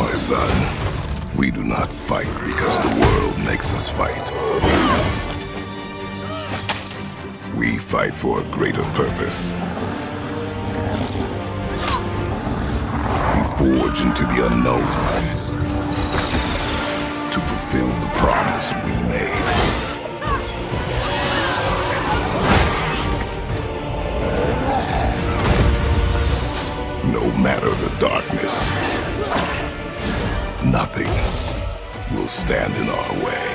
my son. We do not fight because the world makes us fight. We fight for a greater purpose. We forge into the unknown to fulfill the promise we made. No matter the darkness, nothing will stand in our way.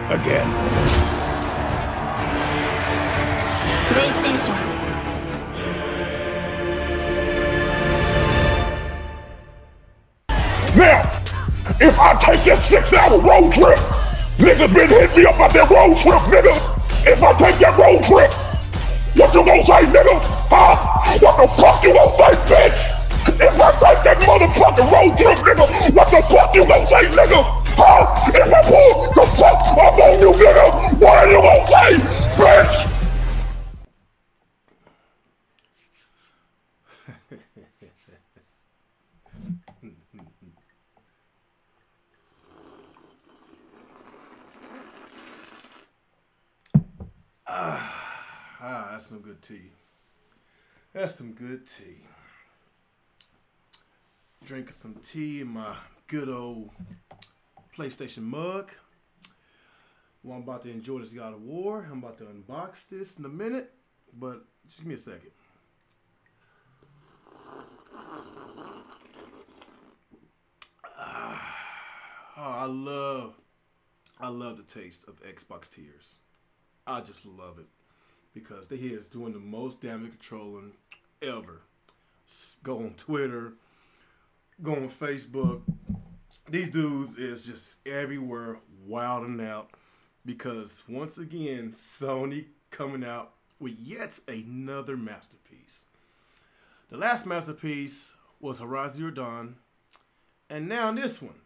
Again. PlayStation. Now, if I take that 6-hour road trip, niggas been hitting me up about that road trip, nigga. If I take that road trip, what you gon' say, nigga? Huh? What the fuck you gon' say, bitch? If I take that motherfucking road trip, nigga, what the fuck you gon' say, nigga? Huh? If I pull the fuck up on you, nigga, what are you gon' say, bitch? That's some good tea. That's some good tea. Drinking some tea in my good old PlayStation mug. Well, I'm about to enjoy this God of War. I'm about to unbox this in a minute, but just give me a second. I love the taste of Xbox tears. I just love it because they is doing the most damage controlling ever. Go on Twitter, go on Facebook. These dudes is just everywhere wilding out because once again, Sony coming out with yet another masterpiece. The last masterpiece was Horizon Zero Dawn, and now this one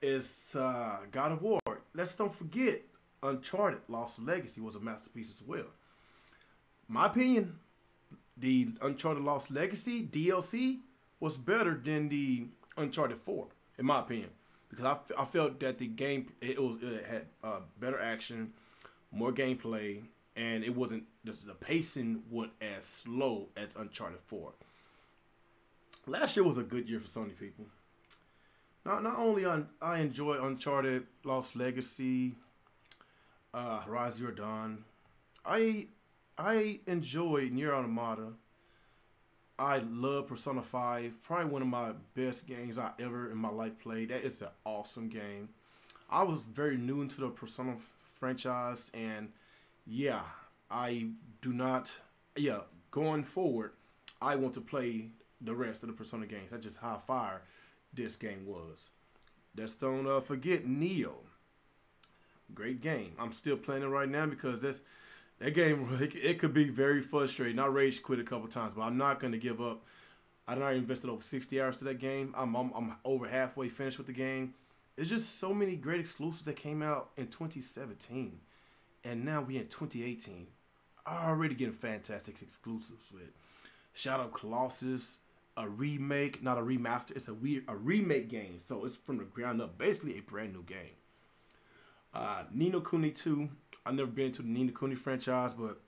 is God of War. Let's don't forget, Uncharted Lost Legacy was a masterpiece as well. My opinion, the Uncharted Lost Legacy DLC was better than the Uncharted 4, in my opinion, because I felt that the game it had better action, more gameplay, and it wasn't the pacing wasn't as slow as Uncharted 4. Last year was a good year for Sony, people. Not only I enjoy Uncharted Lost Legacy, Horizon Zero Dawn, I enjoy Nier Automata. I love Persona 5, probably one of my best games I ever in my life played. That is an awesome game. I was very new into the Persona franchise, and yeah, going forward, I want to play the rest of the Persona games. That's just how fire this game was. Let's don't forget Neo. Great game. I'm still playing it right now because that game, it could be very frustrating. I rage quit a couple times, but I'm not going to give up. I invested over 60 hours to that game. I'm over halfway finished with the game. There's just so many great exclusives that came out in 2017. And now we're in 2018. Already getting fantastic exclusives with Shadow of Colossus, a remake, not a remaster. It's a remake game. So it's from the ground up. Basically a brand new game. Ni no Kuni 2. I've never been to the Ni no Kuni franchise, but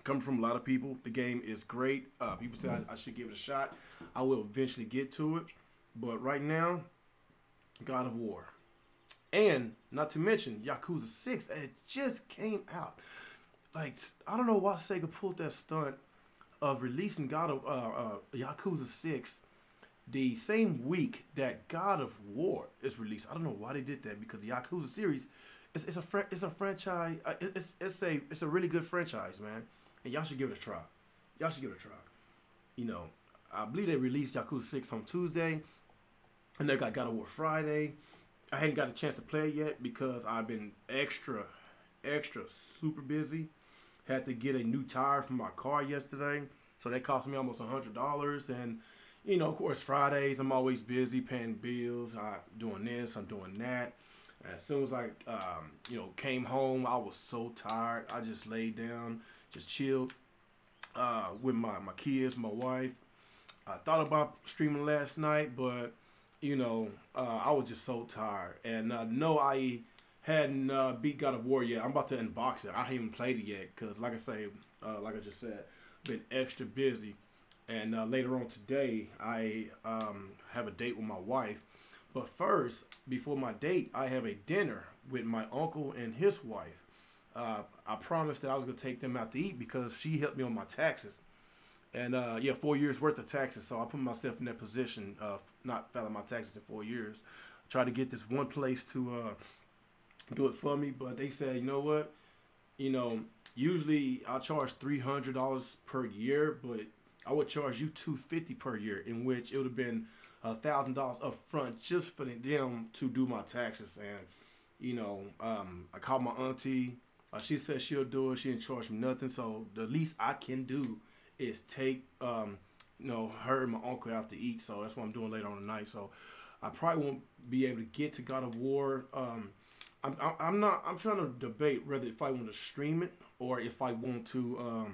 coming from a lot of people, the game is great. People say I should give it a shot. I will eventually get to it. But right now, God of War. And not to mention Yakuza 6. It just came out. Like, I don't know why Sega pulled that stunt of releasing Yakuza 6 the same week that God of War is released. I don't know why they did that because the Yakuza series it's a franchise. It's a really good franchise, man, and y'all should give it a try. Y'all should give it a try. You know, I believe they released Yakuza 6 on Tuesday, and they got God of War Friday. I hadn't got a chance to play it yet because I've been extra super busy. Had to get a new tire for my car yesterday, so that cost me almost $100. And you know, of course, Fridays I'm always busy paying bills. I'm doing this, I'm doing that. And as soon as I, came home, I was so tired. I just laid down, just chilled, with my kids, my wife. I thought about streaming last night, but you know, I was just so tired. And no, I hadn't beat God of War yet. I'm about to unbox it. I haven't even played it yet because, like I say, like I just said, been extra busy. And later on today, I have a date with my wife. But first, before my date, I have a dinner with my uncle and his wife. I promised that I was going to take them out to eat because she helped me on my taxes. And yeah, 4 years worth of taxes. So I put myself in that position of not filing my taxes in 4 years. Try to get this one place to do it for me. But they said, you know what? You know, usually I charge $300 per year, but I would charge you $250 per year, in which it would have been $1,000 up front just for them to do my taxes. And you know, I called my auntie. She said she'll do it. She didn't charge me nothing. So the least I can do is take you know, her and my uncle out to eat. So that's what I'm doing later on tonight. So I probably won't be able to get to God of War. I'm trying to debate whether if I want to stream it or if I want to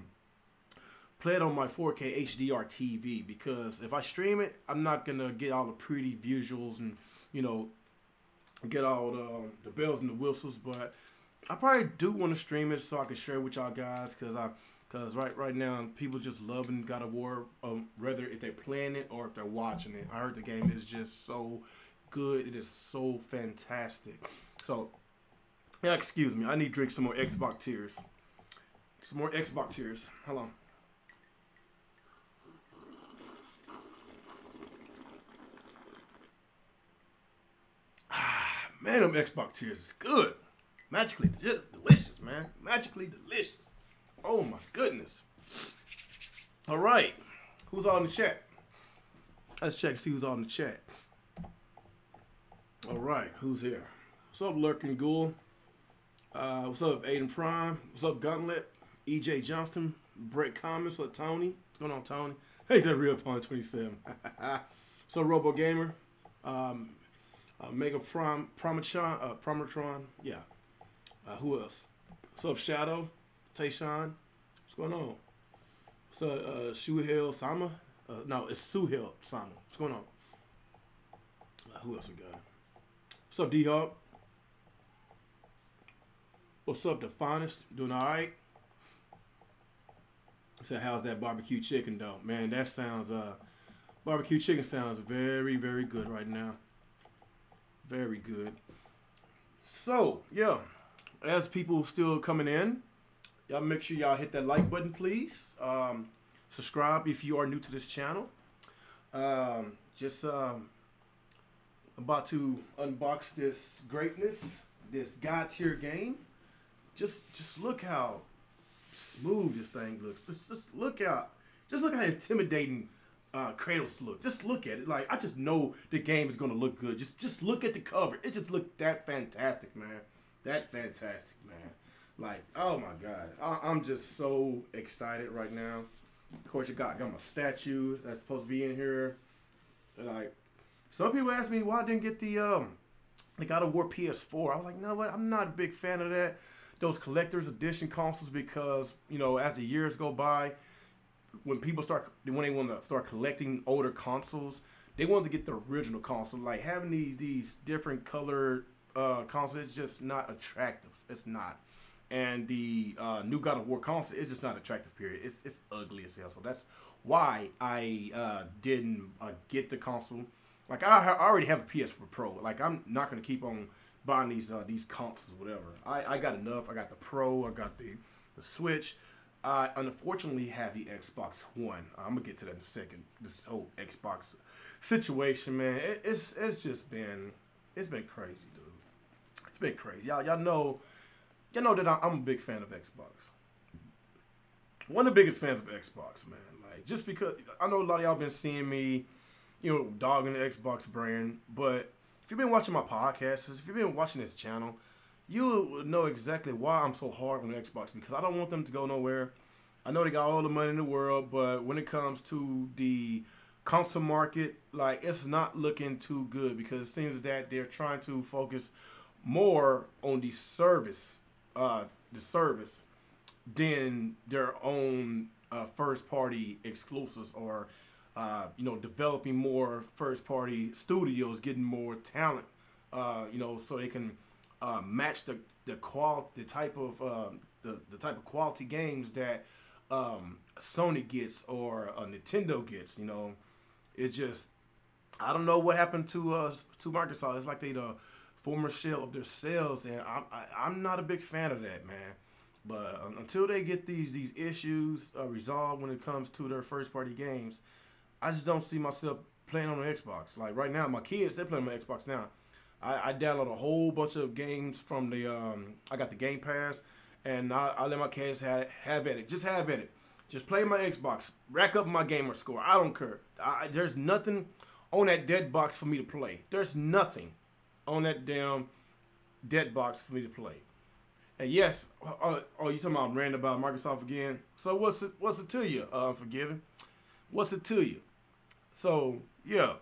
play it on my 4K HDR TV, because if I stream it, I'm not gonna get all the pretty visuals and, you know, get all the bells and the whistles. But I probably do want to stream it so I can share with y'all guys, because right now people just loving God of War, whether if they're playing it or if they're watching it. I heard the game is just so good. It is so fantastic. So yeah, excuse me, I need to drink some more Xbox tears. Some more Xbox tears. Hold on. Man, them Xbox tears is good. Magically delicious, man. Magically delicious. Oh my goodness. All right. Who's all in the chat? Let's check, see who's all in the chat. All right. Who's here? What's up, Lurking Ghoul? What's up, Aiden Prime? What's up, Gauntlet? EJ Johnston? Brett Comments? What's up, Tony? What's going on, Tony? Hey, he's a real Opponent 27. So, Robo Gamer. Mega Promatron, yeah. Who else? What's up, Shadow? Tayshawn? What's going on? What's up, Shuhel Sama? No, it's Suhel Sama. What's going on? Who else we got? What's up, D-Hawk? What's up, The Finest? Doing all right? So how's that barbecue chicken, though? Man, that sounds, barbecue chicken sounds very, very good right now. Very good. So, yeah, as people still coming in, y'all make sure y'all hit that like button, please. Subscribe if you are new to this channel. About to unbox this greatness, this God tier game. Just look how smooth this thing looks. Just look how intimidating Kratos look. Just look at it. Like, I just know the game is gonna look good. Just look at the cover. It just looked that fantastic, man. That fantastic, man. Like, oh my God. I'm just so excited right now. Of course, you got my statue that's supposed to be in here. Like, some people ask me why I didn't get the God of War PS4. I was like, no, what? I'm not a big fan of that. Those collector's edition consoles, because, you know, as the years go by, when they want to start collecting older consoles, they want to get the original console. Like, having these different color consoles, it's just not attractive. It's not. And the new God of War console is just not attractive, period. It's ugly as hell. So that's why I didn't get the console. Like, I already have a PS4 Pro. Like, I'm not going to keep on buying these consoles, whatever. I got enough. I got the Pro. I got the Switch. I unfortunately have the Xbox One. I'm gonna get to that in a second. This whole Xbox situation, man, it's been crazy, dude. It's been crazy. Y'all know that I'm a big fan of Xbox. One of the biggest fans of Xbox, man. Like, just because I know a lot of y'all been seeing me, you know, dogging the Xbox brand, but if you've been watching my podcasts, if you've been watching this channel, you know exactly why I'm so hard on the Xbox, because I don't want them to go nowhere. I know they got all the money in the world, but when it comes to the console market, like, it's not looking too good, because it seems that they're trying to focus more on the service than their own first party exclusives, or you know, developing more first party studios, getting more talent, you know, so they can match the type of quality games that Sony gets or Nintendo gets. You know, it's just, I don't know what happened to Microsoft. It's like they the former shell of their selves, and I'm not a big fan of that, man. But until they get these issues resolved when it comes to their first party games, I just don't see myself playing on the Xbox. Like right now, my kids, they're playing on my Xbox now. I download a whole bunch of games from the I got the Game Pass, and I let my kids have at it. Just have at it. Just play my Xbox. Rack up my gamer score. I don't care. There's nothing on that dead box for me to play. There's nothing on that damn dead box for me to play. And yes, you talking about ranting about Microsoft again? So what's it to you, Unforgiven? What's it to you? So yeah,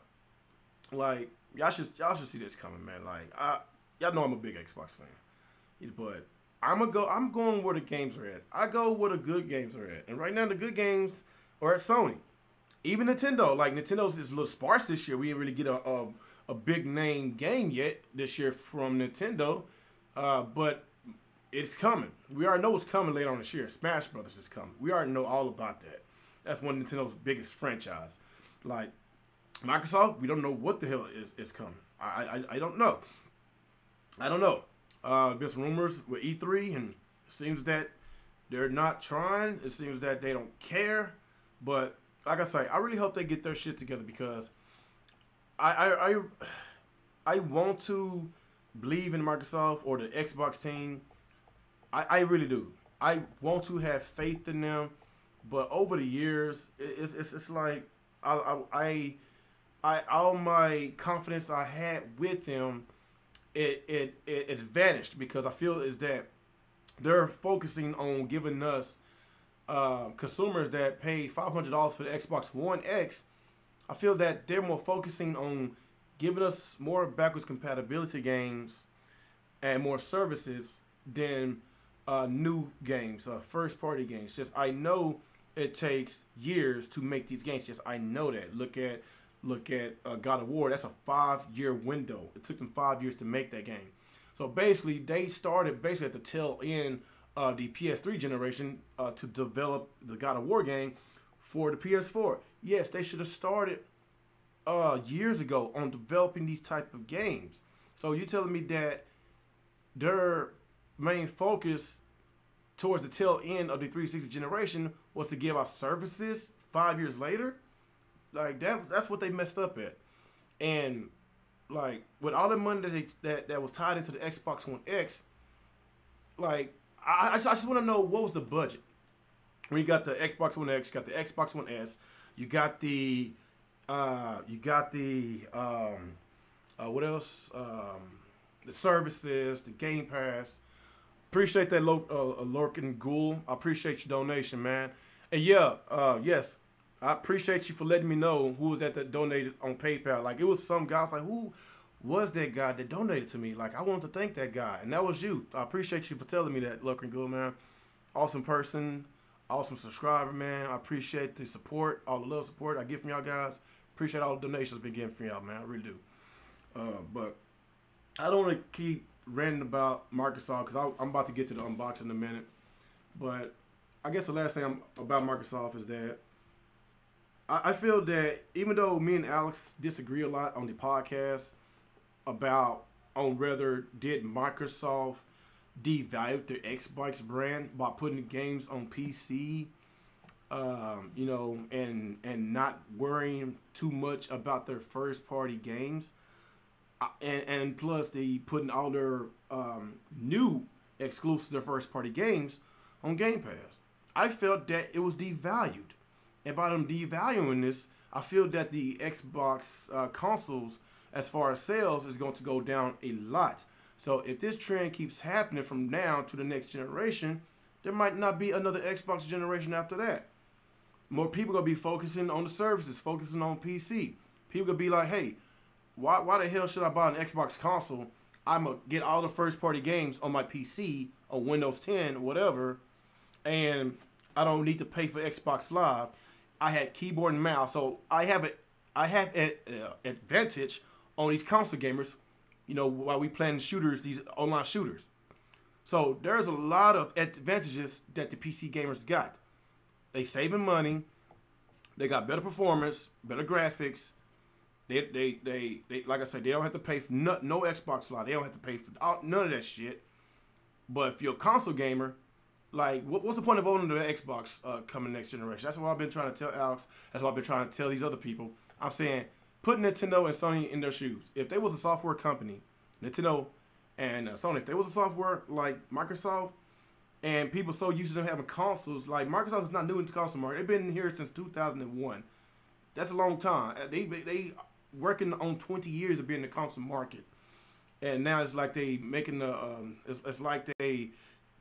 like y'all should see this coming, man. Like y'all know I'm a big Xbox fan, but I'm going where the games are at. I go where the good games are at, and right now the good games are at Sony. Even Nintendo, like Nintendo's is a little sparse this year. We didn't really get a big name game yet this year from Nintendo, but it's coming. We already know it's coming later on this year. Smash Brothers is coming. We already know all about that. That's one of Nintendo's biggest franchise. Like Microsoft, we don't know what the hell is coming. I don't know. I don't know. There's rumors with E3, and it seems that they're not trying. It seems that they don't care. But like I say, I really hope they get their shit together, because I want to believe in Microsoft or the Xbox team. I really do. I want to have faith in them, but over the years, it's like I all my confidence I had with them, it vanished, because I feel is that they're focusing on giving us consumers that pay $500 for the Xbox One X. I feel that they're more focusing on giving us more backwards compatibility games and more services than new games, first party games. Just I know it takes years to make these games. Just I know that. Look at God of War. That's a 5-year window. It took them 5 years to make that game. So basically, they started at the tail end of the PS3 generation to develop the God of War game for the PS4. Yes, they should have started years ago on developing these type of games. So you telling me that their main focus towards the tail end of the 360 generation was to give out services 5 years later? Like that's what they messed up at. And like with all the money that was tied into the Xbox One X, like I just want to know, what was the budget when you got the Xbox One X, you got the Xbox One S, you got the what else? The services, the Game Pass. Appreciate that, Lorcan Ghoul. I appreciate your donation, man. And yeah, yes, I appreciate you for letting me know who was that donated on PayPal. Like, it was some guy. I was like, who was that guy that donated to me? Like, I wanted to thank that guy, and that was you. I appreciate you for telling me that, Lorcan Ghoul, man. Awesome person, awesome subscriber, man. I appreciate the support, all the love support I get from y'all guys. Appreciate all the donations I've been getting from y'all, man. I really do. But I don't want to keep ranting about Microsoft, because I'm about to get to the unboxing in a minute. But I guess the last thing about Microsoft is that I feel that even though me and Alex disagree a lot on the podcast about on whether did Microsoft devalue their Xbox brand by putting games on PC, you know, and not worrying too much about their first party games, and plus they putting all their new exclusive their first party games on Game Pass. I felt that it was devalued. And by them devaluing this, I feel that the Xbox consoles, as far as sales, is going to go down a lot. So if this trend keeps happening from now to the next generation, there might not be another Xbox generation after that. More people going to be focusing on the services, focusing on PC. People going to be like, hey, why the hell should I buy an Xbox console? I'm going to get all the first-party games on my PC, on Windows 10, whatever, and I don't need to pay for Xbox Live. I had keyboard and mouse, so I have an advantage on these console gamers. You know, while we playing shooters, these online shooters. So there's a lot of advantages that the PC gamers got. They saving money. They got better performance, better graphics. They like I said, they don't have to pay for no Xbox Live. They don't have to pay for none of that shit. But if you're a console gamer, like, what's the point of owning the Xbox coming next generation? That's what I've been trying to tell Alex. That's what I've been trying to tell these other people. I'm saying, put Nintendo and Sony in their shoes. If they was a software company, Nintendo and Sony, if they was a software like Microsoft, and people so used to them having consoles, like Microsoft is not new into console market. They've been here since 2001. That's a long time. They working on 20 years of being in the console market. And now it's like they making the it's like they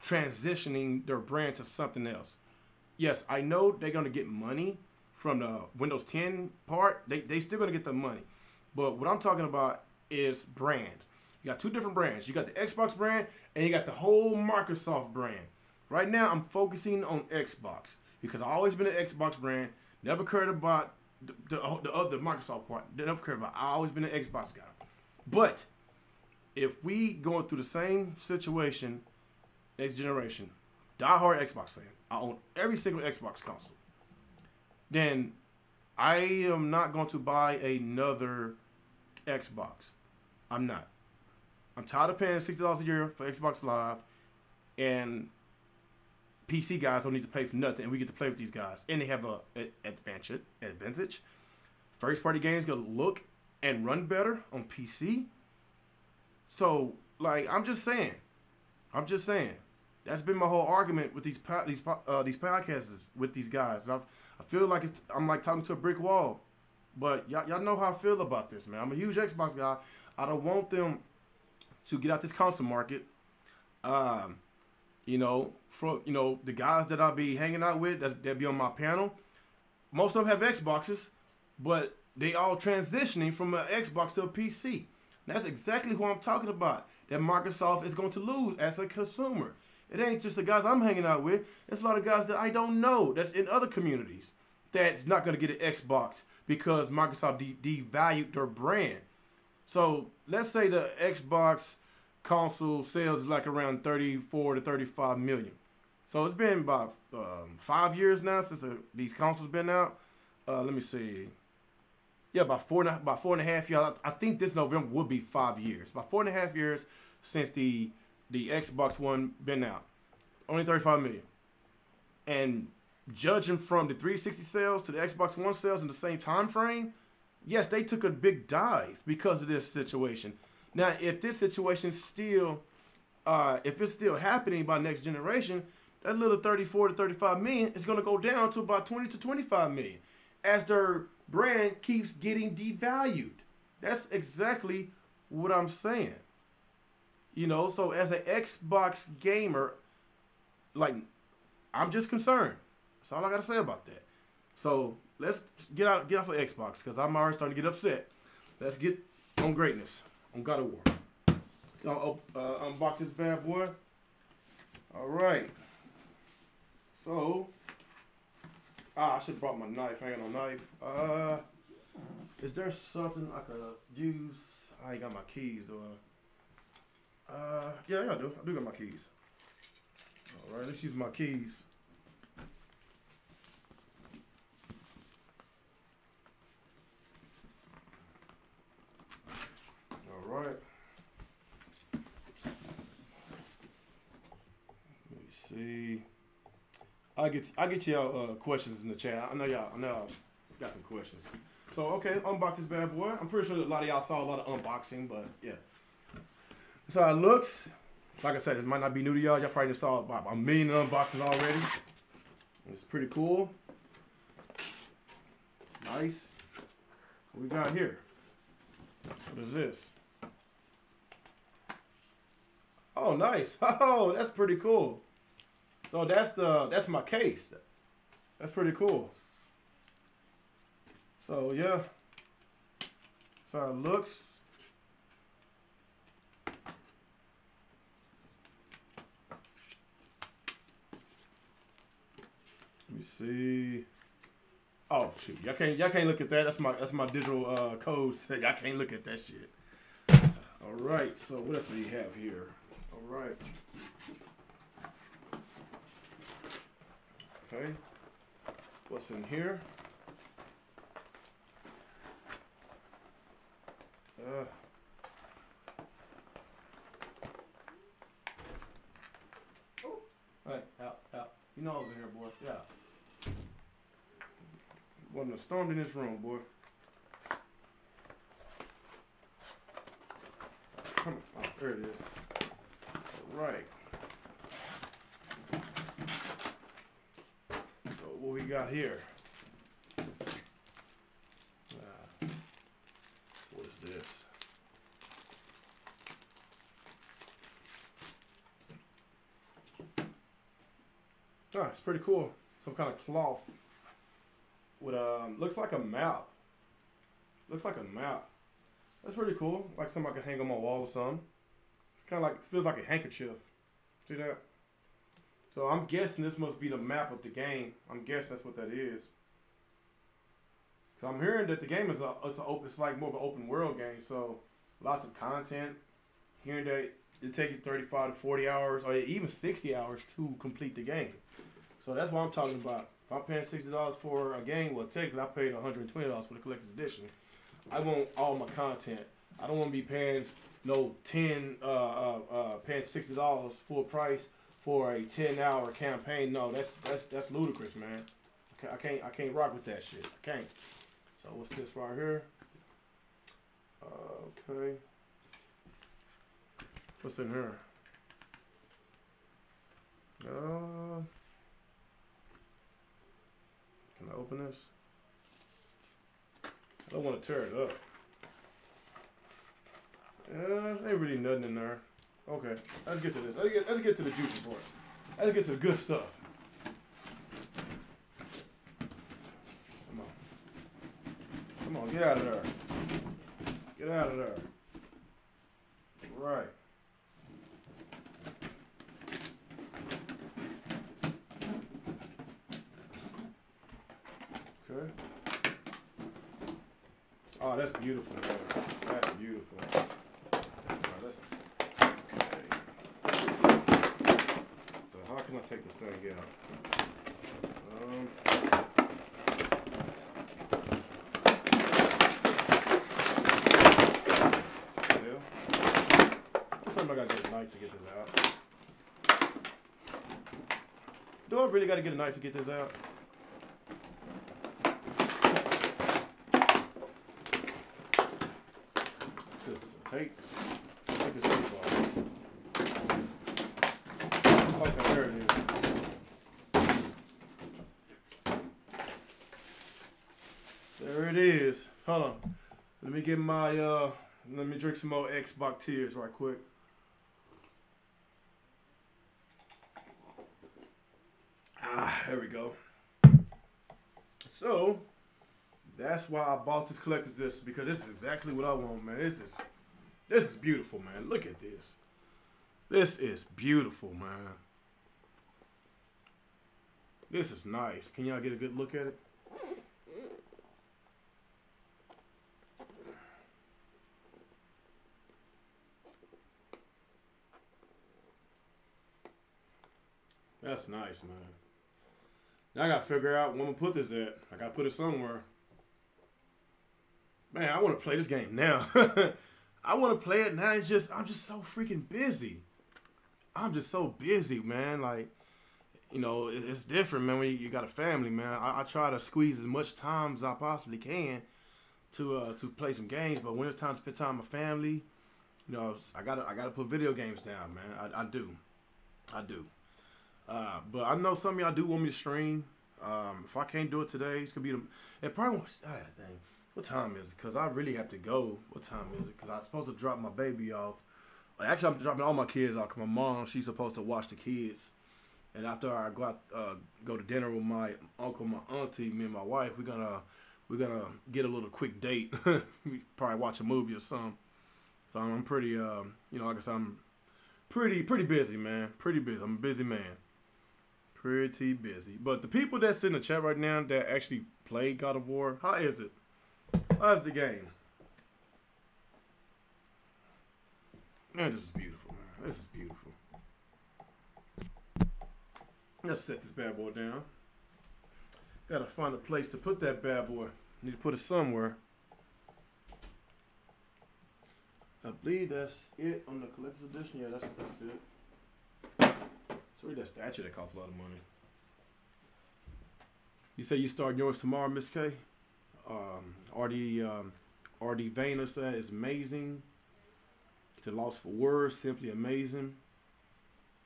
transitioning their brand to something else. Yes, I know they're gonna get money from the Windows 10 part. They still gonna get the money, but what I'm talking about is brand. You got two different brands. You got the Xbox brand and you got the whole Microsoft brand. Right now, I'm focusing on Xbox because I've always been an Xbox brand. Never cared about the other Microsoft part. Never cared about. I've always been an Xbox guy. But if we going through the same situation next generation, diehard Xbox fan, I own every single Xbox console, then I am not going to buy another Xbox. I'm not. I'm tired of paying $60 a year for Xbox Live, and PC guys don't need to pay for nothing, and we get to play with these guys, and they have a advantage. First party games gonna look and run better on PC. So, like, I'm just saying. That's been my whole argument with these podcasts with these guys. And I feel like I'm like talking to a brick wall. But y'all know how I feel about this, man. I'm a huge Xbox guy. I don't want them to get out this console market. You know, the guys that I'll be hanging out with that be on my panel, most of them have Xboxes, but they all transitioning from an Xbox to a PC. And that's exactly who I'm talking about. That Microsoft is going to lose as a consumer. It ain't just the guys I'm hanging out with. It's a lot of guys that I don't know that's in other communities that's not going to get an Xbox because Microsoft devalued their brand. So let's say the Xbox console sales is like around 34 to 35 million. So it's been about 5 years now since these consoles been out. Let me see. Yeah, about four and a half years. I think this November would be 5 years. About 4.5 years since the Xbox One been out. Only 35 million. And judging from the 360 sales to the Xbox One sales in the same time frame, yes, they took a big dive because of this situation. Now, if this situation still, if it's still happening by next generation, that little 34 to 35 million is going to go down to about 20 to 25 million as their brand keeps getting devalued. That's exactly what I'm saying. You know, so as an Xbox gamer, like, I'm just concerned. That's all I got to say about that. So let's get off of Xbox because I'm already starting to get upset. Let's get on greatness, on God of War. Let's go unbox this bad boy. All right. So, I should have brought my knife. I ain't got no knife. Is there something I could use? I ain't got my keys, though. Yeah, I do. I do got my keys. All right, let's use my keys. All right. Let me see. I get y'all questions in the chat. I know y'all got some questions. So okay, unbox this bad boy. I'm pretty sure a lot of y'all saw a lot of unboxing, but yeah. That's how it looks. Like I said, it might not be new to y'all. Y'all probably just saw about a million unboxings already. It's pretty cool. It's nice. What we got here? What is this? Oh, nice. Oh, that's pretty cool. So that's my case. That's pretty cool. So yeah. That's how it looks. me see. Oh shoot, y'all can't look at that. That's my digital code. Y'all can't look at that shit. All right, so what else do we have here? All right. Okay. What's in here? Hey, out. You know I was in here, boy. Yeah. Wasn't a storm in this room, boy. Come on. Oh, there it is. All right. So what we got here? What is this? Oh, it's pretty cool. Some kind of cloth with looks like a map. Looks like a map. That's pretty cool. Like something I could hang on my wall or something. It's kind of like, feels like a handkerchief. See that? So I'm guessing this must be the map of the game. I'm guessing that's what that is. So I'm hearing that the game is it's like more of an open world game. So lots of content. Hearing that it takes you 35 to 40 hours or even 60 hours to complete the game. So that's what I'm talking about. If I'm paying $60 for a game, well, technically I paid $120 for the collector's edition. I want all my content. I don't want to be paying paying $60 full price for a 10-hour campaign. No, that's ludicrous, man. I can't rock with that shit. I can't. So what's this right here? Okay. What's in here? Can I open this? I don't want to tear it up. Ain't really nothing in there. Okay, let's get to this. Let's get to the juicy part. Let's get to the good stuff. Come on, get out of there. Get out of there. Right. Okay. Oh, that's beautiful, man. That's beautiful. Right, okay. So how can I take this thing out? I gotta get a knife to get this out. Do I really gotta get a knife to get this out? Just tape. Take this tape off. Okay, there it is. There it is. Hold on. Let me get my let me drink some more Xbots tears right quick. There we go. So that's why I bought this collector's edition, because this is exactly what I want, man. This is beautiful, man. Look at this. This is beautiful, man. This is nice. Can y'all get a good look at it? That's nice, man. Now I gotta figure out where I'm gonna put this at. I gotta put it somewhere. Man, I wanna play this game now. I wanna play it now. I'm just so freaking busy. I'm just so busy, man. Like, you know, it's different, man, when you got a family, man. I try to squeeze as much time as I possibly can to play some games, but when it's time to spend time with my family, you know, I gotta put video games down, man. I do. But I know some of y'all do want me to stream. If I can't do it today, it's gonna be it probably won't. Dang, what time is it? Cause I really have to go. What time is it? Cause I'm supposed to drop my baby off. Actually, I'm dropping all my kids off. Cause my mom, she's supposed to watch the kids. And after I go to dinner with my uncle, my auntie, me and my wife, we're gonna get a little quick date. We probably watch a movie or something. So I'm pretty, you know, like I said, I'm pretty busy, man. Pretty busy. I'm a busy man. Pretty busy. But the people that's in the chat right now that actually play God of War, how is it? How's the game? Man, this is beautiful, man. This is beautiful. Let's set this bad boy down. Gotta find a place to put that bad boy. Need to put it somewhere. I believe that's it on the collector's edition. Yeah, that's it. It's really that statue that costs a lot of money. You say you start yours tomorrow, Miss K? RD Vayner said it's amazing. It's a loss for words, simply amazing.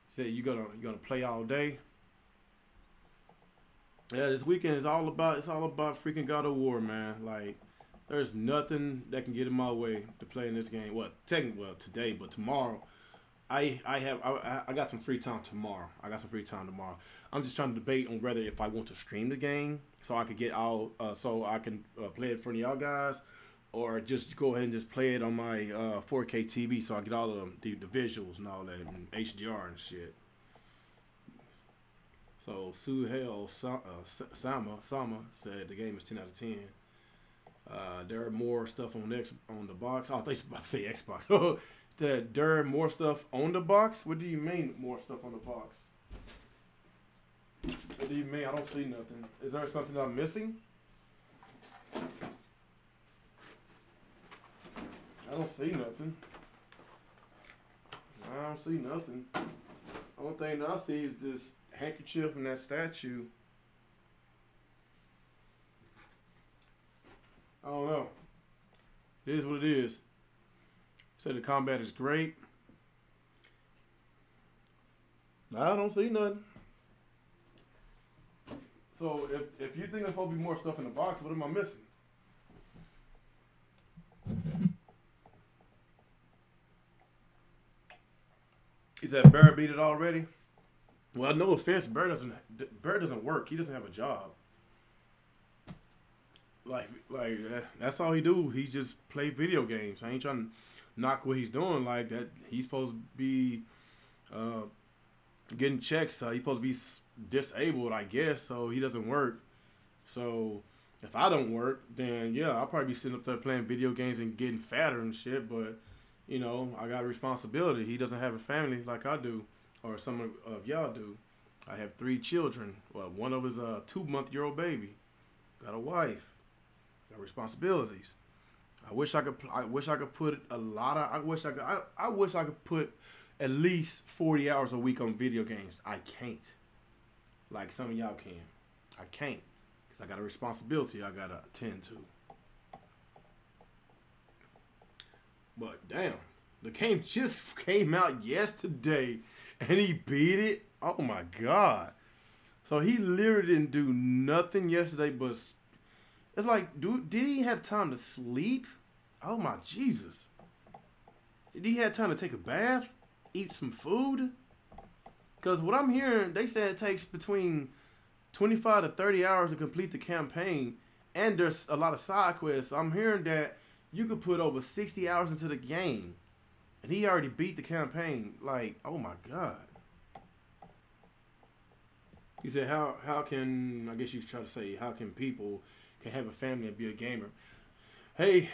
Said you're gonna play all day. Yeah, this weekend is all about freaking God of War, man. Like, there's nothing that can get in my way to play in this game. Well, technically, well, today, but tomorrow, I got some free time tomorrow. I'm just trying to debate on whether if I want to stream the game so I could get out, so I can play it in front of y'all guys, or just go ahead and just play it on my 4K TV so I get all the visuals and all that, and HDR and shit. So Suhail Sama said the game is 10 out of 10. There are more stuff on the box. Oh, I thought you were about to say Xbox. There are more stuff on the box? What do you mean more stuff on the box? What do you mean? I don't see nothing. Is there something I'm missing? I don't see nothing. Only thing that I see is this handkerchief and that statue. I don't know. It is what it is. Said the combat is great. I don't see nothing. So if you think there's supposed to be more stuff in the box, what am I missing? Is that Bear beat it already? Well, no offense, Bear doesn't work. He doesn't have a job. Like that's all he do. He just play video games. I ain't trying to knock what he's doing like that. He's supposed to be getting checks. He's supposed to be disabled, I guess. So he doesn't work. So if I don't work, then yeah, I'll probably be sitting up there playing video games and getting fatter and shit. But you know, I got a responsibility. He doesn't have a family like I do, or some of y'all do. I have 3 children. Well, one of is a 2-month-old baby. Got a wife. Got responsibilities. I wish I could put at least 40 hours a week on video games. I can't. Like some of y'all can. I can't. Because I got a responsibility I got to attend to. But damn, the game just came out yesterday and he beat it. Oh my God. So he literally didn't do nothing yesterday, but it's like, dude, did he have time to sleep? Oh my Jesus. Did he have time to take a bath? Eat some food? Because what I'm hearing, they say it takes between 25 to 30 hours to complete the campaign. And there's a lot of side quests. I'm hearing that you could put over 60 hours into the game. And he already beat the campaign. Like, oh my God. He said, how can, I guess you try to say, how can people can have a family and be a gamer? Hey,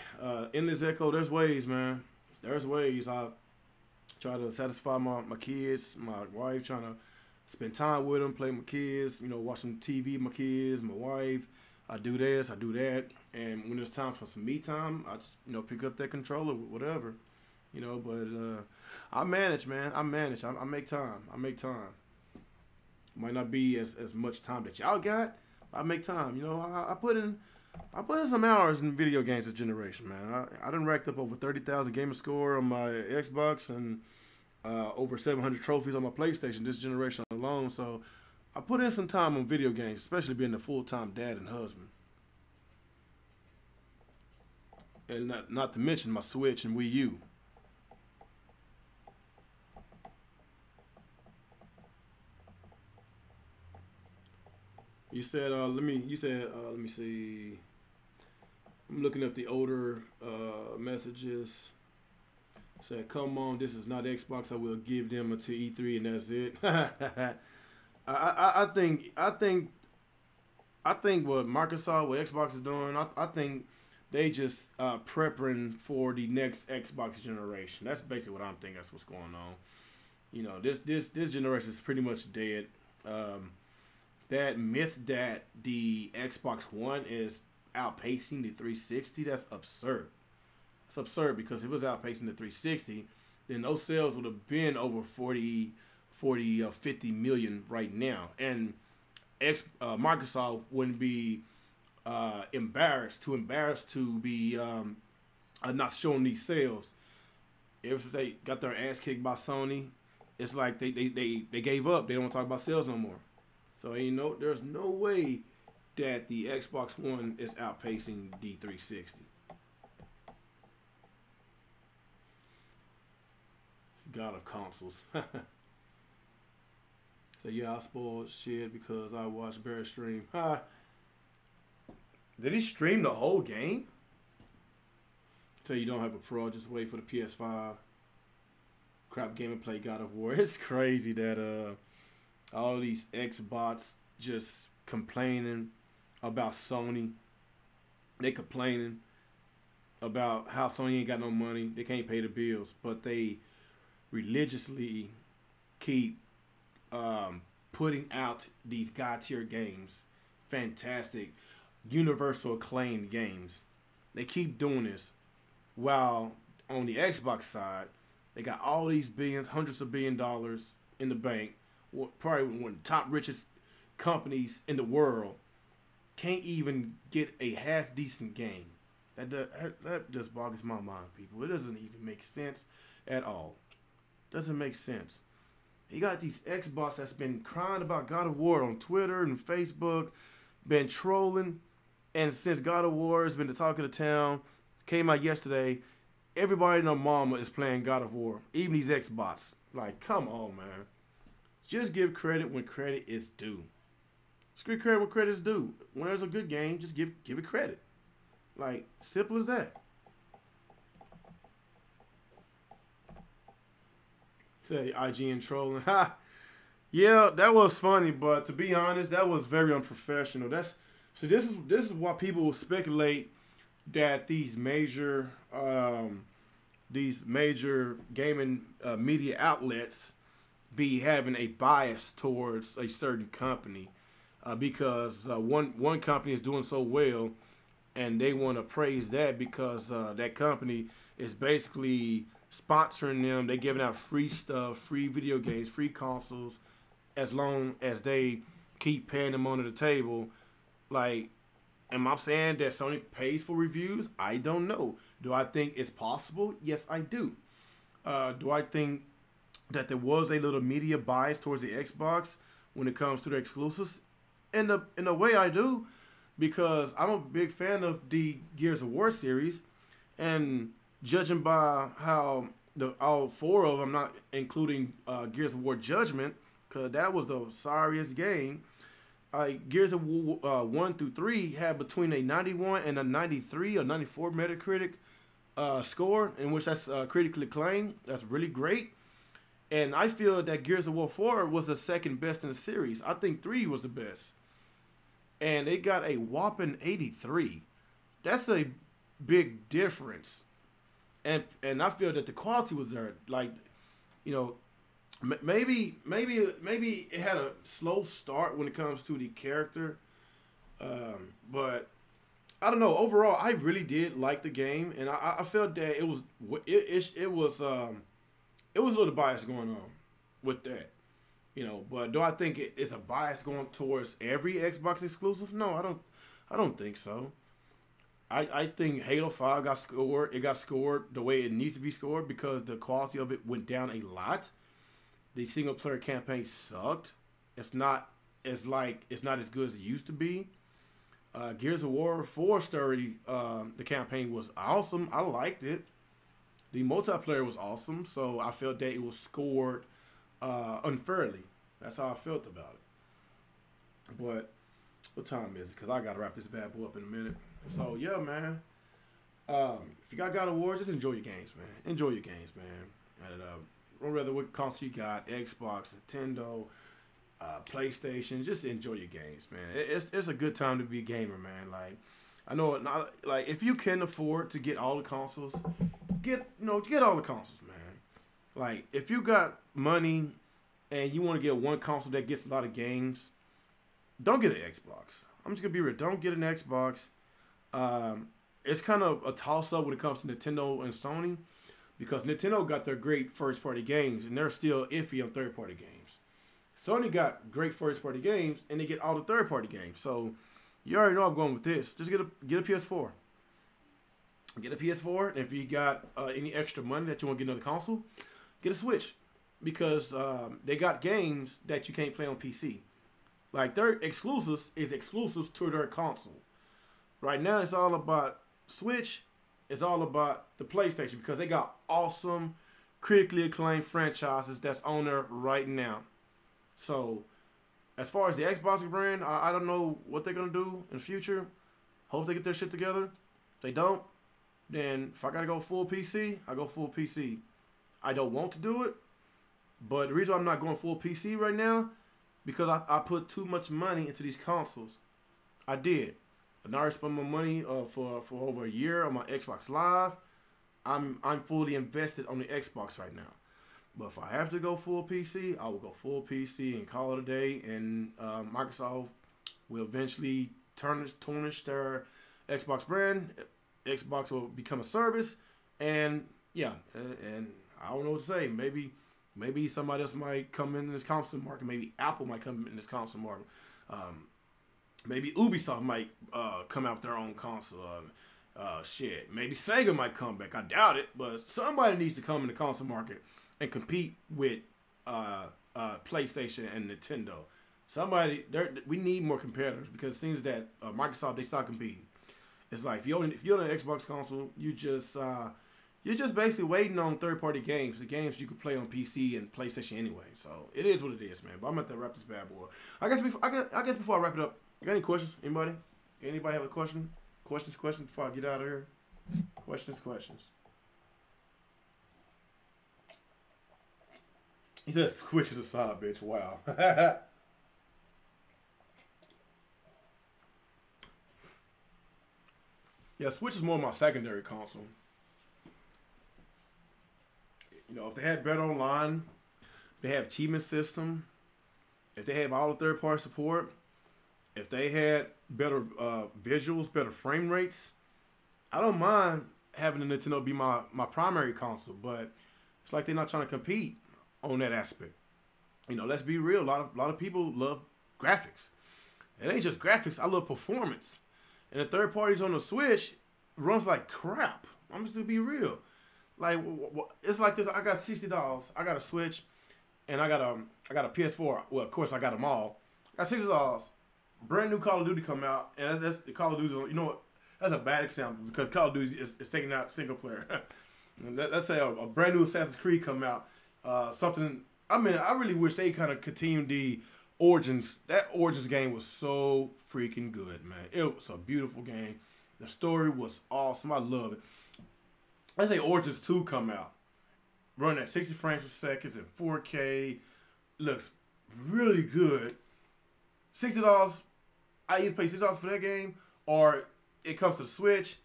in this Echo, there's ways, man. There's ways. I try to satisfy my kids, my wife, trying to spend time with them, play with my kids, you know, watching TV with my kids, my wife. I do this, I do that. And when there's time for some me time, I just, you know, pick up that controller, whatever. You know, but I manage, man. I manage. I make time. Might not be as much time that y'all got. I make time. You know, I put in some hours in video games this generation, man. I done racked up over 30,000 gamer score on my Xbox and over 700 trophies on my PlayStation this generation alone. So I put in some time on video games, especially being a full-time dad and husband. And not to mention my Switch and Wii U. You said, let me see. I'm looking up the older messages. Said, come on, this is not Xbox. I will give them until E3 and that's it. I think what Microsoft, what Xbox is doing, I think they just preparing for the next Xbox generation. That's basically what I'm thinking. That's what's going on. You know, this generation is pretty much dead. That myth that the Xbox One is outpacing the 360, that's absurd. It's absurd because if it was outpacing the 360, then those sales would have been over 50 million right now. And Microsoft wouldn't be embarrassed to be not showing these sales. If they got their ass kicked by Sony, it's like they gave up. They don't talk about sales no more. So there's no way that the Xbox One is outpacing the 360. It's the god of consoles. So yeah, I spoiled shit because I watched Barry stream. Did he stream the whole game? So you don't have a pro, just wait for the PS5. Crap game and play God of War. It's crazy that all these Xbots just complaining about Sony. They complaining about how Sony ain't got no money. They can't pay the bills, but they religiously keep putting out these god tier games, fantastic, universal acclaimed games. They keep doing this, while on the Xbox side, they got all these billions, hundreds of $billions in the bank. Probably one of the top richest companies in the world can't even get a half decent game. That just boggles my mind, people. It doesn't even make sense at all. Doesn't make sense. You got these Xbox that's been crying about God of War on Twitter and Facebook, been trolling, and since God of War has been the talk of the town, came out yesterday, everybody and their mama is playing God of War, even these Xbox. Like, come on, man. Just give credit when credit is due. Just give credit when credit is due. When there's a good game, just give it credit. Like, simple as that. Say IGN trolling. Ha! Yeah, that was funny, but to be honest, that was very unprofessional. This is why people will speculate that these major gaming media outlets be having a bias towards a certain company because one company is doing so well, and they want to praise that because that company is basically sponsoring them. They giving out free stuff, free video games, free consoles, as long as they keep paying them under the table. Like, am I saying that Sony pays for reviews? I don't know. Do I think it's possible? Yes, I do. Do I think that there was a little media bias towards the Xbox when it comes to the exclusives? In a way, I do, because I'm a big fan of the Gears of War series, and judging by how all four of them, not including Gears of War Judgment, because that was the sorriest game. Gears of War 1 through 3 had between a 91 and a 93 or 94 Metacritic score, in which that's critically acclaimed. That's really great. And I feel that Gears of War 4 was the second best in the series. I think 3 was the best. And it got a whopping 83. That's a big difference. And I feel that the quality was there. Like, maybe it had a slow start when it comes to the character. But I don't know. Overall, I really did like the game, and I felt that it was a little bias going on with that. But do I think it's a bias going towards every Xbox exclusive? No, I don't think so. I think Halo 5 got scored. It got scored the way it needs to be scored because the quality of it went down a lot. The single player campaign sucked. It's not as good as it used to be. Gears of War 4 story, the campaign was awesome. I liked it. The multiplayer was awesome, so I felt that it was scored unfairly. That's how I felt about it. But what time is it? Because I got to wrap this bad boy up in a minute. So, yeah, man. If you got God of War, just enjoy your games, man. Enjoy your games, man. And no matter what console you got, Xbox, Nintendo, PlayStation. Just enjoy your games, man. It's a good time to be a gamer, man. Like, I know it not like if you can afford to get all the consoles, get all the consoles, man. Like, if you got money and you want to get one console that gets a lot of games, don't get an Xbox. I'm just gonna be real. Don't get an Xbox. It's kind of a toss-up when it comes to Nintendo and Sony, because Nintendo got their great first-party games, and they're still iffy on third-party games. Sony got great first-party games, and they get all the third-party games. So you already know I'm going with this. Just get a PS4. Get a PS4, and if you got any extra money that you want to get another console, get a Switch, because they got games that you can't play on PC. Like, their exclusives is exclusives to their console. Right now, it's all about Switch. It's all about the PlayStation, because they got awesome, critically acclaimed franchises that's on there right now. So, as far as the Xbox brand, I don't know what they're going to do in the future. Hope they get their shit together. If they don't, then if I got to go full PC, I go full PC. I don't want to do it, but the reason why I'm not going full PC right now, because I put too much money into these consoles. I did. And I already spent my money for over a year on my Xbox Live. I'm fully invested on the Xbox right now. But if I have to go full PC, I will go full PC and call it a day. And Microsoft will eventually tarnish their Xbox brand. Xbox will become a service, and yeah, and I don't know what to say. Maybe somebody else might come in this console market. Maybe Apple might come in this console market. Maybe Ubisoft might come out with their own console. Shit, maybe Sega might come back. I doubt it, but somebody needs to come in the console market and compete with PlayStation and Nintendo. We need more competitors, because it seems that Microsoft, they start competing. It's like if you're on an Xbox console, you're just basically waiting on third-party games, the games you could play on PC and PlayStation anyway. So it is what it is, man. But I'm going to wrap this bad boy. I guess before I wrap it up, you got any questions? Anybody? Anybody have a question? Questions before I get out of here? Questions. He says Switch is a side bitch. Wow. Yeah, Switch is more my secondary console. You know, if they had better online, they have achievement system, if they have all the third-party support, if they had better visuals, better frame rates, I don't mind having the Nintendo be my primary console, but it's like they're not trying to compete on that aspect. You know, let's be real. A lot of people love graphics. It ain't just graphics. I love performance. And the third parties on the Switch runs like crap. I'm just gonna be real. Like, it's like this. I got $60. I got a Switch, and I got a PS4. Well, of course, I got them all. I got $60. Brand new Call of Duty come out, and that's the Call of Duty. You know what? That's a bad example, because Call of Duty is taking out single player. And let's say a brand new Assassin's Creed come out. Something. I mean, I really wish they kind of continued the Origins. That Origins game was so freaking good, man. It was a beautiful game. The story was awesome. I love it. I say Origins 2 come out, run at 60 frames per second in 4K, looks really good. $60, I either pay $6 for that game, or it comes to the Switch,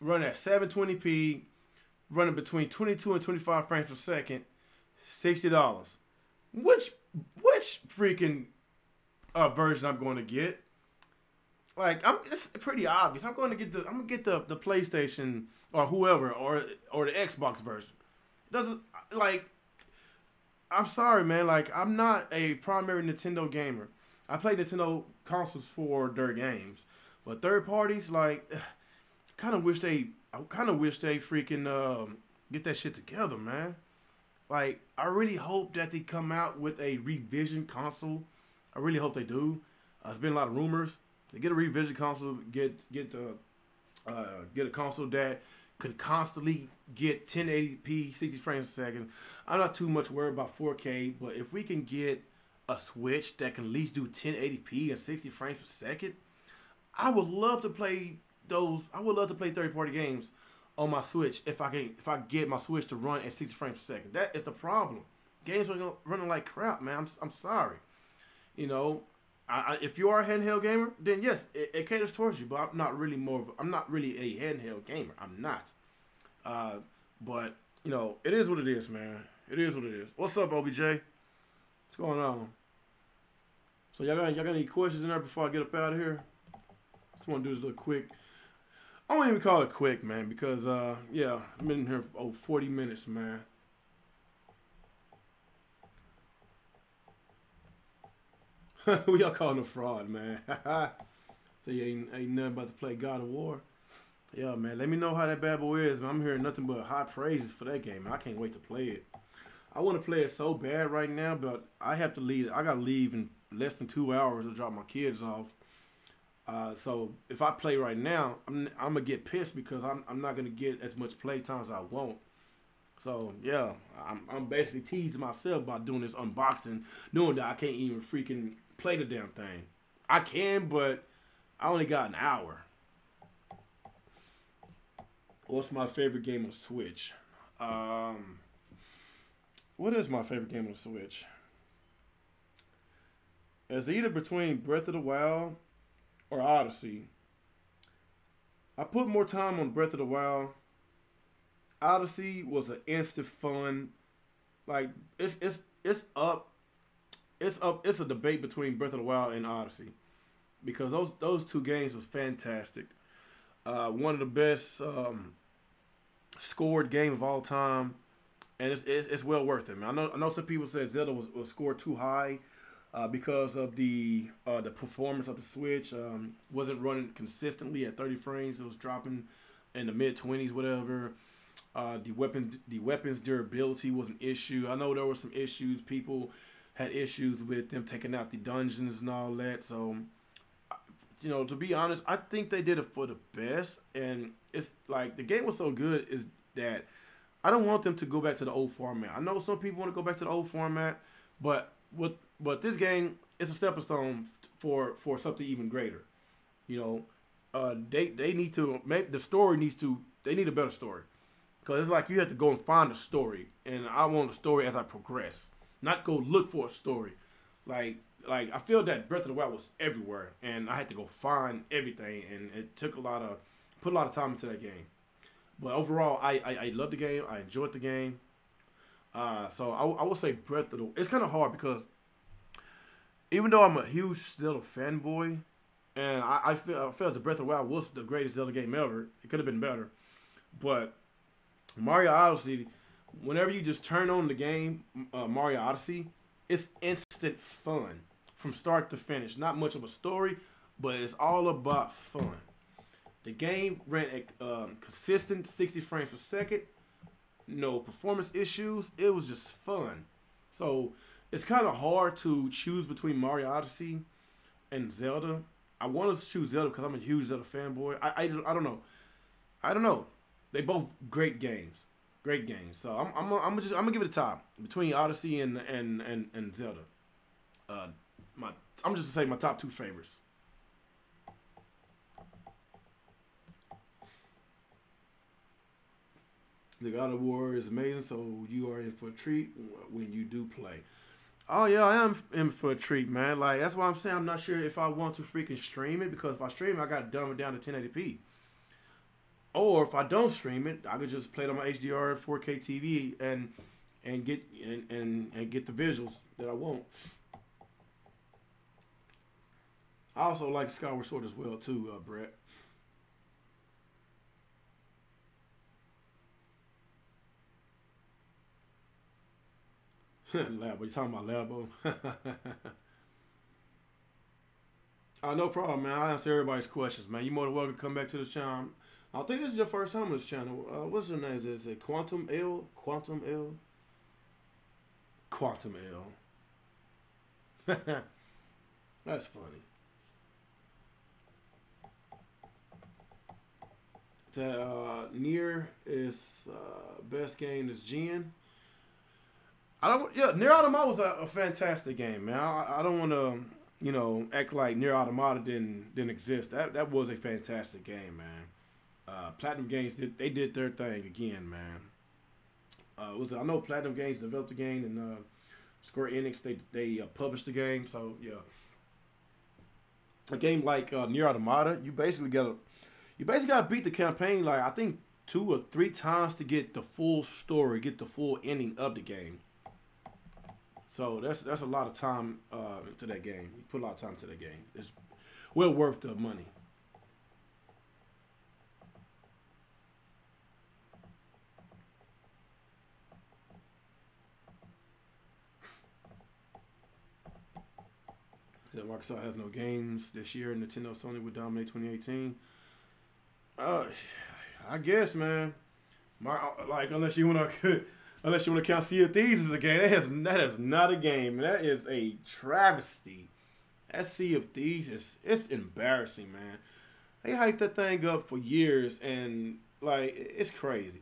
run at 720p, running between 22 and 25 frames per second, $60. Which freaking version I'm going to get? Like, it's pretty obvious. I'm gonna get the PlayStation or whoever or the Xbox version. It doesn't, like, I'm sorry, man. Like, I'm not a primary Nintendo gamer. I play Nintendo consoles for their games, but third parties, like, I kind of wish they freaking get that shit together, man. Like, I really hope that they come out with a revision console. I really hope they do. There's been a lot of rumors. They get a revision console, get a console that could constantly get 1080p, 60 frames a second. I'm not too much worried about 4K, but if we can get a Switch that can at least do 1080p and 60 frames per second, I would love to play those. I would love to play third-party games on my Switch if I get my Switch to run at 60 frames per second. That is the problem. Games are running like crap, man. I'm sorry. You know, if you are a handheld gamer, then yes, it caters towards you. But I'm not really I'm not really a handheld gamer. I'm not. But you know, it is what it is, man. It is what it is. What's up, OBJ? What's going on? So y'all got any questions in there before I get up out of here? Just want to do this little quick. I won't even call it quick, man, because yeah, I've been here for 40 minutes, man. We all calling a fraud, man. So you ain't nothing but to play God of War. Yeah, man. Let me know how that bad boy is, man. I'm hearing nothing but high praises for that game, man. I can't wait to play it. I want to play it so bad right now, but I have to leave. I gotta leave in less than 2 hours to drop my kids off. So if I play right now, I'm gonna get pissed because I'm not gonna get as much play time as I want. So yeah, I'm basically teasing myself by doing this unboxing, knowing that I can't even freaking play the damn thing. I can, but I only got an hour. What's my favorite game on Switch? What is my favorite game on Switch? It's either between Breath of the Wild or Odyssey. I put more time on Breath of the Wild. Odyssey was an instant fun. Like it's up. It's a debate between Breath of the Wild and Odyssey because those two games was fantastic. One of the best scored game of all time, and it's well worth it, man. I know some people said Zelda was scored too high because of the performance of the Switch. Wasn't running consistently at 30 frames. It was dropping in the mid-20s, whatever. The weapons durability was an issue. I know there were some issues. People had issues with them taking out the dungeons and all that. So, you know, to be honest, I think they did it for the best. And it's like the game was so good is that I don't want them to go back to the old format. I know some people want to go back to the old format, but this game is a stepping stone for something even greater. You know, they need to make the story they need a better story. Because it's like you have to go and find a story. And I want a story as I progress. Not go look for a story. Like I feel that Breath of the Wild was everywhere. And I had to go find everything. And it took put a lot of time into that game. But overall, I love the game. I enjoyed the game. So I would say Breath of the Wild. It's kind of hard because even though I'm a huge Zelda fanboy, and I felt the Breath of the Wild was the greatest Zelda game ever. It could have been better. But Mario Odyssey, whenever you just turn on the game, Mario Odyssey, it's instant fun from start to finish. Not much of a story, but it's all about fun. The game ran at consistent 60 frames per second. No performance issues. It was just fun. So it's kind of hard to choose between Mario Odyssey and Zelda. I want to choose Zelda because I'm a huge Zelda fanboy. I don't know. I don't know. They both great games. Great games. So I'm gonna give it a tie between Odyssey and Zelda. I'm just gonna say my top two favorites. The God of War is amazing, so you are in for a treat when you do play. Oh yeah, I am in for a treat, man. Like that's why I'm saying I'm not sure if I want to freaking stream it because if I stream it, I got to dumb it down to 1080p. Or if I don't stream it, I could just play it on my HDR 4K TV and get the visuals that I want. I also like Skyward Sword as well too, Brett. Labo, you talking about Labo? No problem, man. I answer everybody's questions, man. You more than welcome to come back to this channel. I think this is your first time on this channel. What's your name? Is it Quantum L? Quantum L? Quantum L. That's funny. Nier is best game is Gen. Nier Automata was a fantastic game, man. I don't want to, you know, act like Nier Automata didn't exist. That was a fantastic game, man. Platinum Games they did their thing again, man. I know Platinum Games developed the game, and Square Enix, they published the game. So yeah, a game like Nier Automata, you basically gotta beat the campaign like I think 2 or 3 times to get the full story, get the full ending of the game. So that's a lot of time into that game. You put a lot of time to that game. It's well worth the money. That Microsoft has no games this year. Nintendo, Sony would dominate 2018. I guess, man. Like unless you wanna count Sea of Thieves as a game, that is not a game. That is a travesty. That Sea of Thieves it's embarrassing, man. They hyped that thing up for years, and like it's crazy.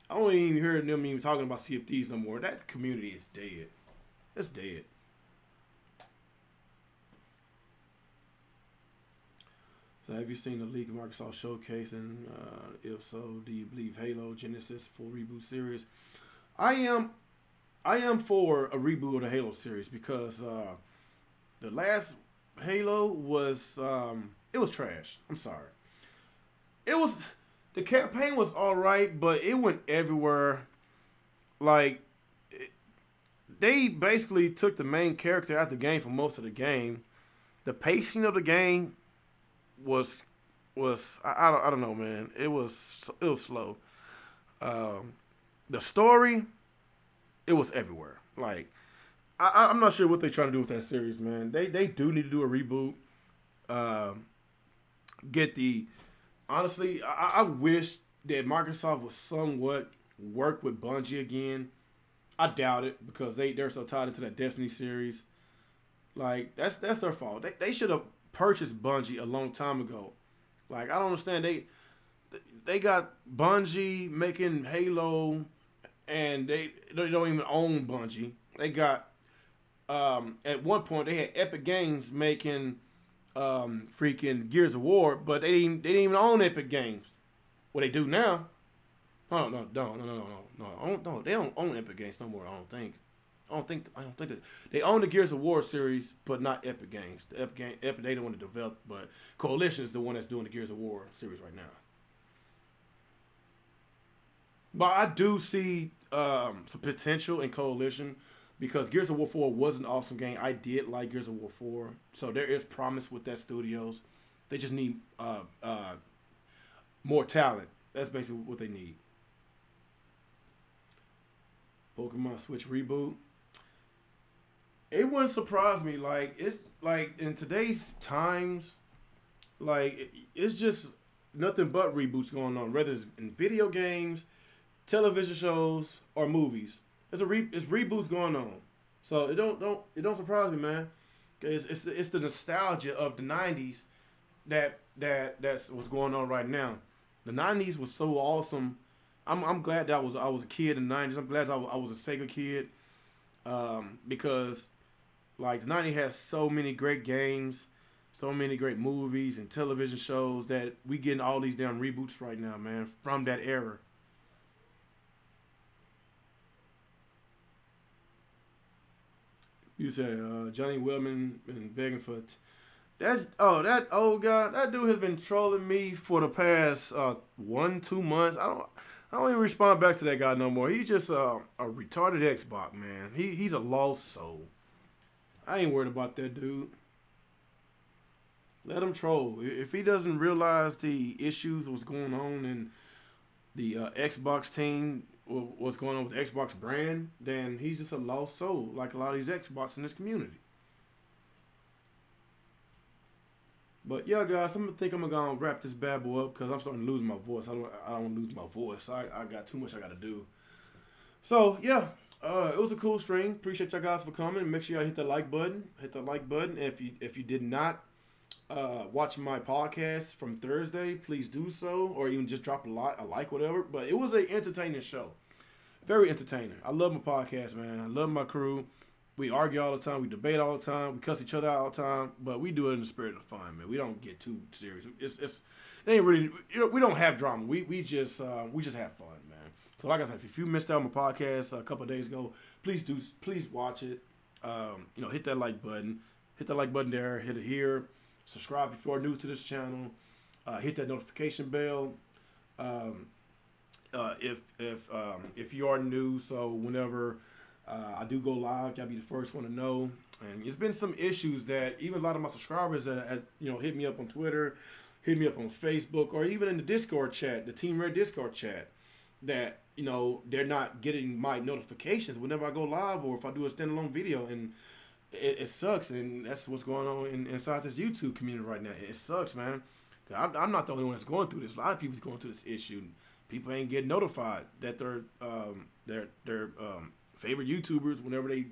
I don't even hear them even talking about Sea of Thieves no more. That community is dead. It's dead. So have you seen the leak of Microsoft showcasing? If so, do you believe Halo Genesis full reboot series? I am for a reboot of the Halo series because the last Halo was it was trash. I'm sorry. The campaign was alright, but it went everywhere. Like they basically took the main character out of the game for most of the game. The pacing of the game was I don't know, man. It was slow. The story, it was everywhere. Like I'm not sure what they're trying to do with that series, man. They do need to do a reboot. Honestly, I wish that Microsoft would somewhat work with Bungie again. I doubt it because they're so tied into that Destiny series. Like that's their fault. They should have purchased Bungie a long time ago. Like I don't understand. They got Bungie making Halo, and they don't even own Bungie. They got at one point they had Epic Games making freaking Gears of War, but they didn't even own Epic Games. What they do now? Oh no. They don't own Epic Games no more. I don't think that they own the Gears of War series, but not Epic Games. The Epic they don't want to develop, but Coalition is the one that's doing the Gears of War series right now. But I do see some potential in Coalition because Gears of War 4 was an awesome game. I did like Gears of War 4, so there is promise with that studios. They just need more talent. That's basically what they need. Pokemon Switch reboot. It wouldn't surprise me. Like it's like in today's times, like it's just nothing but reboots going on. Whether it's in video games, television shows, or movies, it's reboots going on. So it don't surprise me, man. It's the nostalgia of the '90s that's what's going on right now. The '90s was so awesome. I'm glad that I was a kid in the '90s. I'm glad I was a Sega kid because like the '90s has so many great games, so many great movies and television shows that we getting all these damn reboots right now, man, from that era. You said Johnny Wellman been begging for that old guy. That dude has been trolling me for the past 1-2 months. I don't even respond back to that guy no more. He's just a retarded Xbox, man. He's a lost soul. I ain't worried about that dude. Let him troll. If he doesn't realize the issues, what's going on in the Xbox team, what's going on with the Xbox brand, then he's just a lost soul, like a lot of these Xbox in this community. But yeah, guys, I think I'm gonna wrap this bad boy up because I'm starting to lose my voice. I don't want to lose my voice. I got too much I got to do. So yeah, it was a cool stream. Appreciate y'all guys for coming. Make sure y'all hit that like button. Hit that like button. If you did not watch my podcast from Thursday, please do so, or even just drop a like, whatever. But it was an entertaining show. Very entertaining. I love my podcast, man. I love my crew. We argue all the time. We debate all the time. We cuss each other out all the time. But we do it in the spirit of fun, man. We don't get too serious. It ain't really. We don't have drama. We just have fun, man. So like I said, if you missed out on my podcast a couple of days ago, please watch it. You know, hit that like button. Hit that like button there. Hit it here. Subscribe if you are new to this channel. Hit that notification bell. If you are new, so whenever I do go live, y'all be the first one to know. And it's been some issues that even a lot of my subscribers that you know, hit me up on Twitter, hit me up on Facebook, or even in the Discord chat, the Team Red Discord chat, that, you know, they're not getting my notifications whenever I go live or if I do a standalone video, and it sucks. And that's what's going on inside this YouTube community right now. It sucks, man. I'm not the only one that's going through this. A lot of people's going through this issue. People ain't getting notified that their favorite YouTubers, whenever they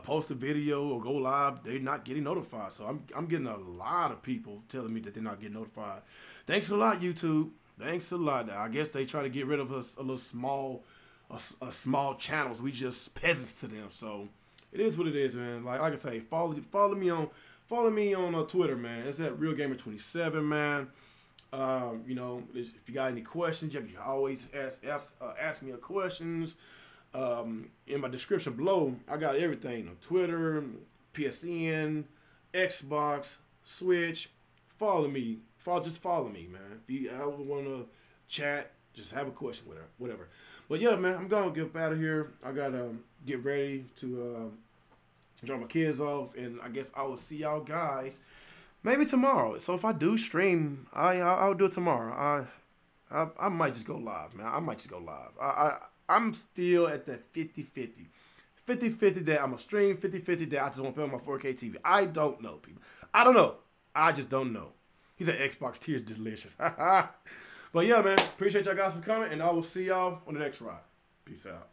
post a video or go live, they're not getting notified. So I'm getting a lot of people telling me that they're not getting notified. Thanks a lot, YouTube. Thanks a lot. I guess they try to get rid of us small channels. We just peasants to them. So it is what it is, man. Like I say, follow me on Twitter, man. It's at RealGamer27, man. You know, if you got any questions, you can always ask me a questions. In my description below, I got everything on Twitter, PSN, Xbox, Switch. Follow me. Just follow me, man. If you ever want to chat, just have a question, whatever. But yeah, man, I'm going to get out of here. I got to get ready to drop my kids off, and I guess I will see y'all guys maybe tomorrow. So if I do stream, I'll do it tomorrow. I might just go live, man. I might just go live. I'm still at the 50-50. 50-50 that I'm going to stream, 50-50 that I just want to put on my 4K TV. I don't know, people. I don't know. I just don't know. He said Xbox tears delicious. But yeah, man, appreciate y'all guys for coming, and I will see y'all on the next ride. Peace out.